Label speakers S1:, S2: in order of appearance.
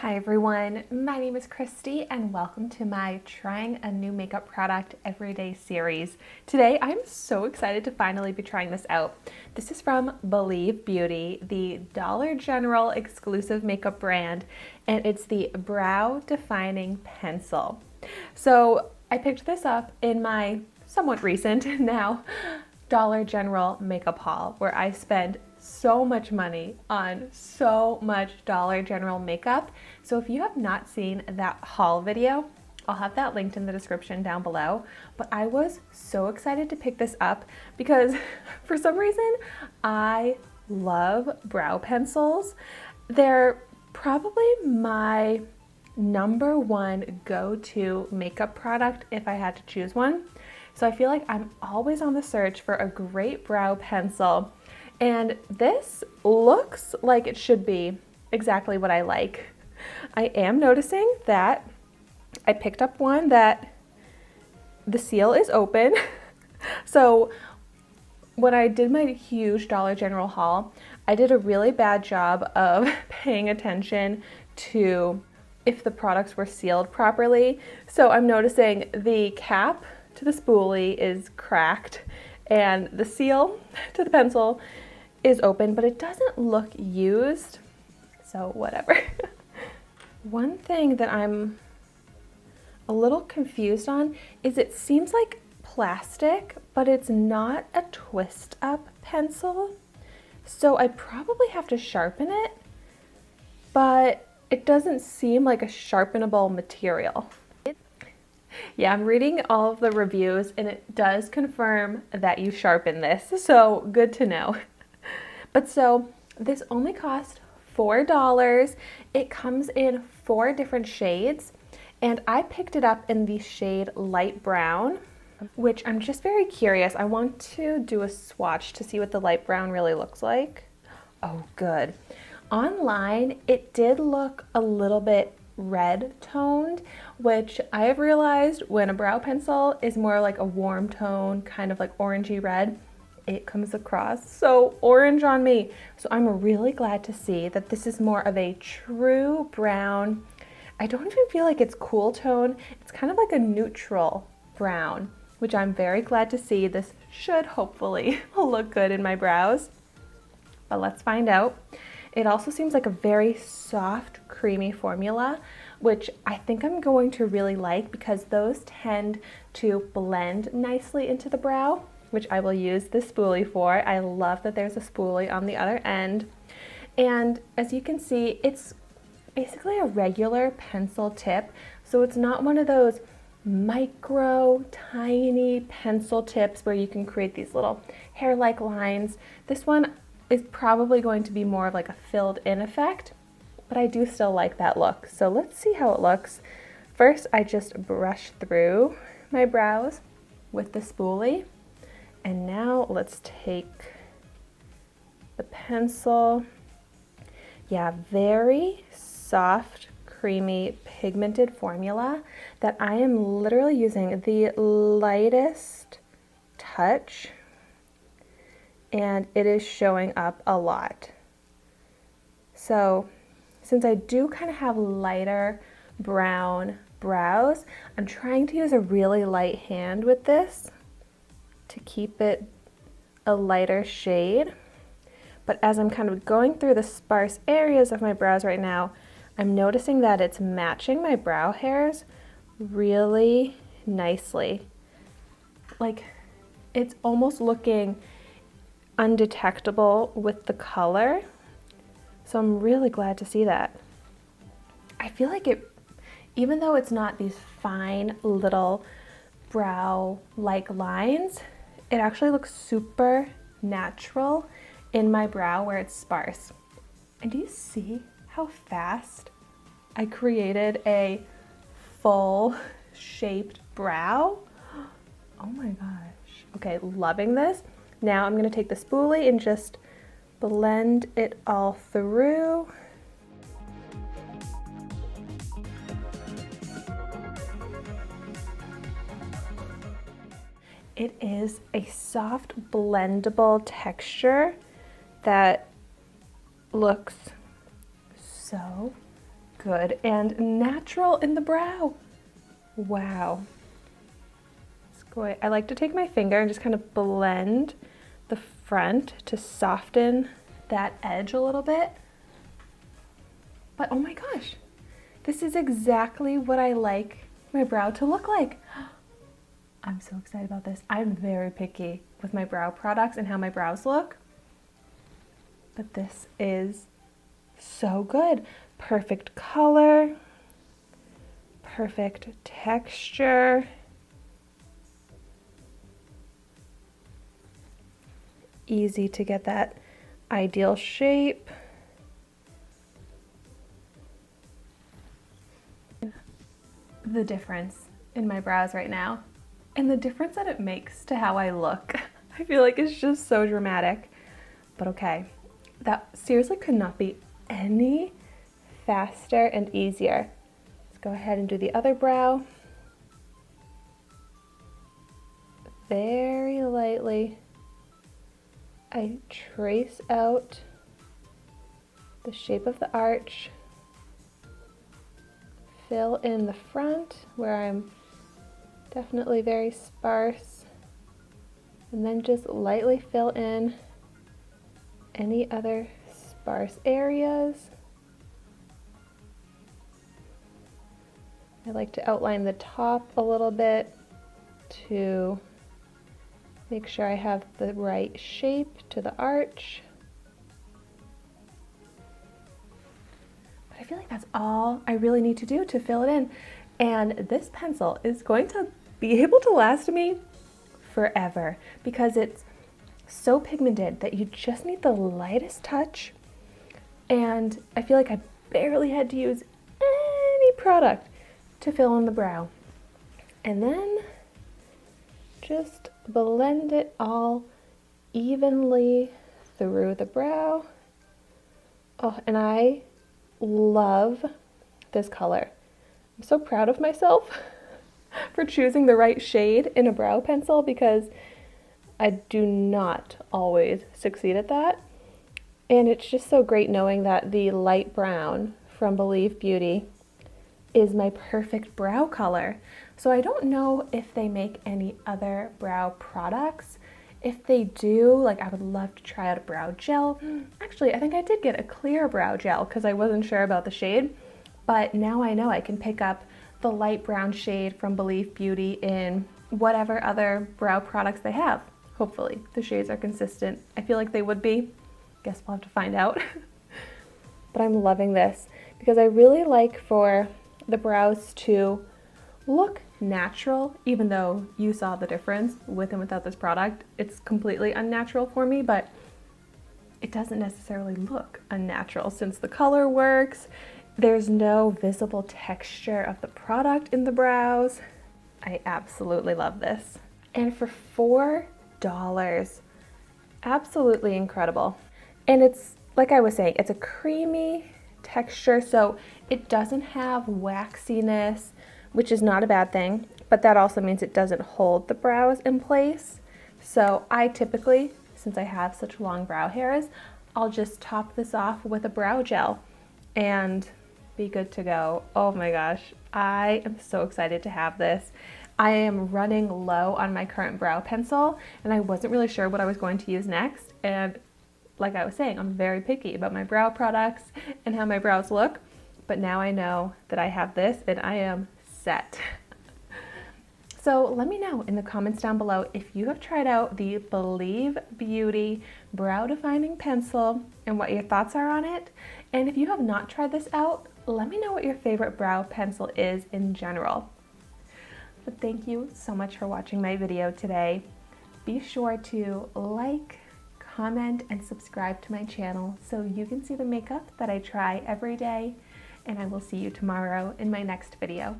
S1: Hi everyone, my name is Christy and welcome to my Trying a New Makeup Product Everyday series. Today I'm so excited to finally be trying this out. This is from Believe Beauty, the Dollar General exclusive makeup brand, and it's the Brow Defining Pencil. So I picked this up in my somewhat recent now Dollar General makeup haul where I spent so much money on so much Dollar General makeup. So if you have not seen that haul video, I'll have that linked in the description down below. But I was so excited to pick this up because for some reason I love brow pencils. They're probably my number one go-to makeup product if I had to choose one. So I feel like I'm always on the search for a great brow pencil. And this looks like it should be exactly what I like. I am noticing that I picked up one that the seal is open. So when I did my huge Dollar General haul, I did a really bad job of paying attention to if the products were sealed properly. So I'm noticing the cap to the spoolie is cracked and the seal to the pencil is open, but it doesn't look used, so whatever. One thing that I'm a little confused on is it seems like plastic, but it's not a twist up pencil. So I probably have to sharpen it, but it doesn't seem like a sharpenable material. Yeah, I'm reading all of the reviews and it does confirm that you sharpen this, so good to know. But so this only cost $4. It comes in 4 different shades and I picked it up in the shade light brown, which I'm just very curious. I want to do a swatch to see what the light brown really looks like. Oh, good. Online, it did look a little bit red toned, which I have realized when a brow pencil is more like a warm tone, kind of like orangey red, it comes across so orange on me. So I'm really glad to see that this is more of a true brown. I don't even feel like it's cool tone. It's kind of like a neutral brown, which I'm very glad to see. This should hopefully look good in my brows, but let's find out. It also seems like a very soft, creamy formula, which I think I'm going to really like because those tend to blend nicely into the brow, which I will use this spoolie for. I love that there's a spoolie on the other end. And as you can see, it's basically a regular pencil tip. So it's not one of those micro, tiny pencil tips where you can create these little hair-like lines. This one is probably going to be more of like a filled in effect, but I do still like that look. So let's see how it looks. First, I just brush through my brows with the spoolie. And now let's take the pencil. Yeah, very soft, creamy, pigmented formula that I am literally using the lightest touch, and it is showing up a lot. So since I do kind of have lighter brown brows, I'm trying to use a really light hand with this to keep it a lighter shade. But as I'm kind of going through the sparse areas of my brows right now, I'm noticing that it's matching my brow hairs really nicely. Like it's almost looking undetectable with the color. So I'm really glad to see that. I feel like it, even though it's not these fine little brow-like lines, it actually looks super natural in my brow where it's sparse. And do you see how fast I created a full shaped brow? Oh my gosh. Okay, loving this. Now I'm gonna take the spoolie and just blend it all through. It is a soft, blendable texture that looks so good and natural in the brow. Wow. I like to take my finger and just kind of blend the front to soften that edge a little bit. But oh my gosh, this is exactly what I like my brow to look like. I'm so excited about this. I'm very picky with my brow products and how my brows look. But this is so good. Perfect color, perfect texture. Easy to get that ideal shape. The difference in my brows right now and the difference that it makes to how I look. I feel like it's just so dramatic. But okay, that seriously could not be any faster and easier. Let's go ahead and do the other brow. Very lightly, I trace out the shape of the arch, fill in the front where I'm definitely very sparse, and then just lightly fill in any other sparse areas. I like to outline the top a little bit to make sure I have the right shape to the arch. But I feel like that's all I really need to do to fill it in. And this pencil is going to be able to last me forever because it's so pigmented that you just need the lightest touch. And I feel like I barely had to use any product to fill in the brow. And then just blend it all evenly through the brow. Oh, and I love this color. I'm so proud of myself for choosing the right shade in a brow pencil because I do not always succeed at that. And it's just so great knowing that the light brown from Believe Beauty is my perfect brow color. So I don't know if they make any other brow products. If they do, like I would love to try out a brow gel. Actually, I think I did get a clear brow gel because I wasn't sure about the shade, but now I know I can pick up the light brown shade from Believe Beauty in whatever other brow products they have. Hopefully the shades are consistent. I feel like they would be. Guess we'll have to find out. But I'm loving this because I really like for the brows to look natural, even though you saw the difference with and without this product. It's completely unnatural for me, but it doesn't necessarily look unnatural since the color works. There's no visible texture of the product in the brows. I absolutely love this. And for $4, absolutely incredible. And it's, like I was saying, it's a creamy texture, so it doesn't have waxiness, which is not a bad thing, but that also means it doesn't hold the brows in place. So I typically, since I have such long brow hairs, I'll just top this off with a brow gel and be good to go. Oh my gosh, I am so excited to have this. I am running low on my current brow pencil and I wasn't really sure what I was going to use next, and like I was saying, I'm very picky about my brow products and how my brows look, but now I know that I have this and I am set. So let me know in the comments down below if you have tried out the Believe Beauty Brow Defining Pencil and what your thoughts are on it. And if you have not tried this out, let me know what your favorite brow pencil is in general. But thank you so much for watching my video today. Be sure to like, comment, and subscribe to my channel so you can see the makeup that I try every day, and I will see you tomorrow in my next video.